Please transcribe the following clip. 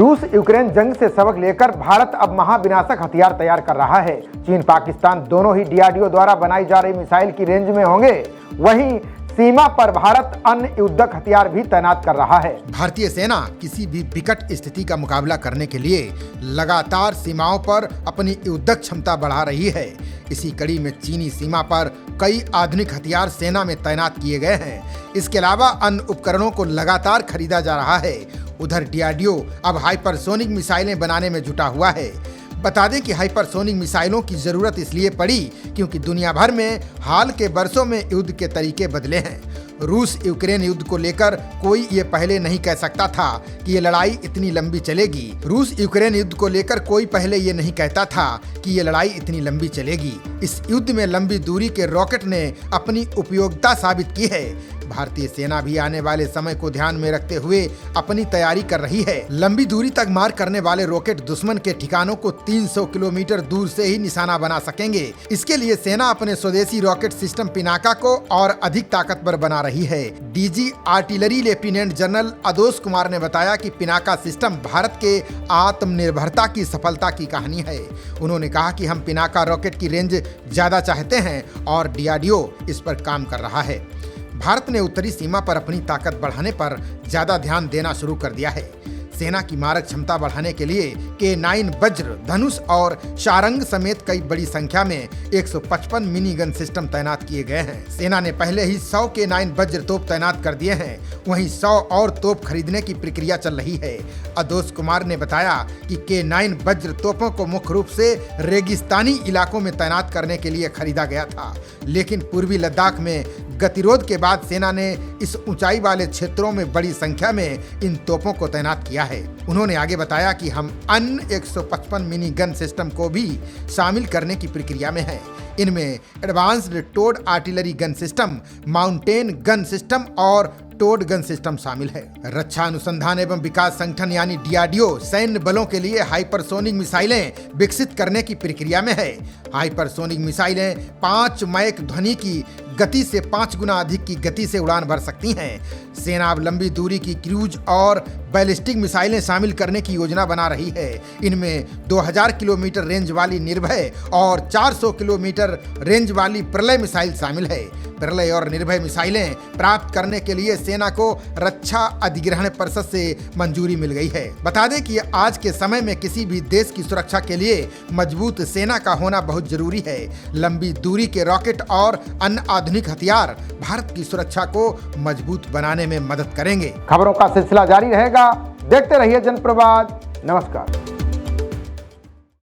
रूस यूक्रेन जंग से सबक लेकर भारत अब महाविनाशक हथियार तैयार कर रहा है। चीन पाकिस्तान दोनों ही डीआरडीओ द्वारा बनाई जा रही मिसाइल की रेंज में होंगे। वहीं सीमा पर भारत अन्य युद्धक हथियार भी तैनात कर रहा है। भारतीय सेना किसी भी विकट स्थिति का मुकाबला करने के लिए लगातार सीमाओं पर अपनी युद्धक क्षमता बढ़ा रही है। इसी कड़ी में चीनी सीमा पर कई आधुनिक हथियार सेना में तैनात किए गए हैं। इसके अलावा अन्य उपकरणों को लगातार खरीदा जा रहा है। उधर डीआरडीओ अब हाइपरसोनिक मिसाइलें बनाने में जुटा हुआ है। बता दें कि हाइपरसोनिक मिसाइलों की जरूरत इसलिए पड़ी क्योंकि दुनिया भर में हाल के वर्षों में युद्ध के तरीके बदले हैं। रूस यूक्रेन युद्ध को लेकर कोई ये पहले नहीं कह सकता था कि ये लड़ाई इतनी लंबी चलेगी। रूस यूक्रेन युद्ध को लेकर कोई पहले ये नहीं कहता था कि ये लड़ाई इतनी लंबी चलेगी। इस युद्ध में लंबी दूरी के रॉकेट ने अपनी उपयोगिता साबित की है। भारतीय सेना भी आने वाले समय को ध्यान में रखते हुए अपनी तैयारी कर रही है। लंबी दूरी तक मार करने वाले रॉकेट दुश्मन के ठिकानों को 300 किलोमीटर दूर से ही निशाना बना सकेंगे। इसके लिए सेना अपने स्वदेशी रॉकेट सिस्टम पिनाका को और अधिक ताकतवर बना रही है। DG artillery lieutenant general Adosh Kumar ने बताया कि पिनाका सिस्टम भारत के आत्मनिर्भरता की सफलता की कहानी है। उन्होंने कहा कि हम पिनाका रॉकेट की रेंज ज्यादा चाहते हैं और डीआरडीओ इस पर काम कर रहा है। भारत ने उत्तरी सीमा पर अपनी ताकत बढ़ाने पर ज्यादा ध्यान देना शुरू कर दिया है। सेना की मारक क्षमता बढ़ाने के लिए K9 वज्र, धनुष और शारंग समेत कई बड़ी संख्या में 155 मिनी गन सिस्टम तैनात किए गए हैं। सेना ने पहले ही 100 K9 वज्र तोप तैनात कर दिए हैं। वहीं 100 और तोप खरीदने की प्रक्रिया चल रही है। अदोस कुमार ने बताया कि K9 वज्र तोपों को मुख्य रूप से रेगिस्तानी इलाकों में तैनात करने के लिए खरीदा गया था, लेकिन पूर्वी लद्दाख में गतिरोध के बाद सेना ने इस ऊंचाई वाले क्षेत्रों में बड़ी संख्या में इन तोपों को तैनात किया है। उन्होंने आगे बताया कि हम अन्य 155 मिनी गन सिस्टम को भी शामिल करने की प्रक्रिया में हैं। इनमें advanced towed artillery gun system, mountain gun system और टोड गन सिस्टम शामिल है। रक्षा अनुसंधान एवं विकास संगठन यानी डीआरडीओ सैन्य बलों के लिए हाइपरसोनिक मिसाइलें विकसित करने की प्रक्रिया में है। हाइपरसोनिक मिसाइलें 5 मैक ध्वनि की गति से 5 गुना अधिक की गति से उड़ान भर सकती हैं। सेना अब लंबी दूरी की क्रूज और बैलिस्टिक मिसाइलें शामिल करने की योजना बना रही है। इनमें 2000 किलोमीटर रेंज वाली निर्भय और 400 किलोमीटर रेंज वाली प्रलय मिसाइल शामिल है। प्रलय और निर्भय मिसाइलें प्राप्त करने के लिए सेना को रक्षा अधिग्रहण परिषद से मंजूरी मिल गई है। बता दें कि आज के समय में किसी भी देश की सुरक्षा के लिए मजबूत सेना का होना बहुत जरूरी है। लंबी दूरी के रॉकेट और अन्य आधुनिक हथियार भारत की सुरक्षा को मजबूत बनाने में मदद करेंगे। खबरों का सिलसिला जारी रहेगा। देखते रहिए जनप्रवाद। नमस्कार।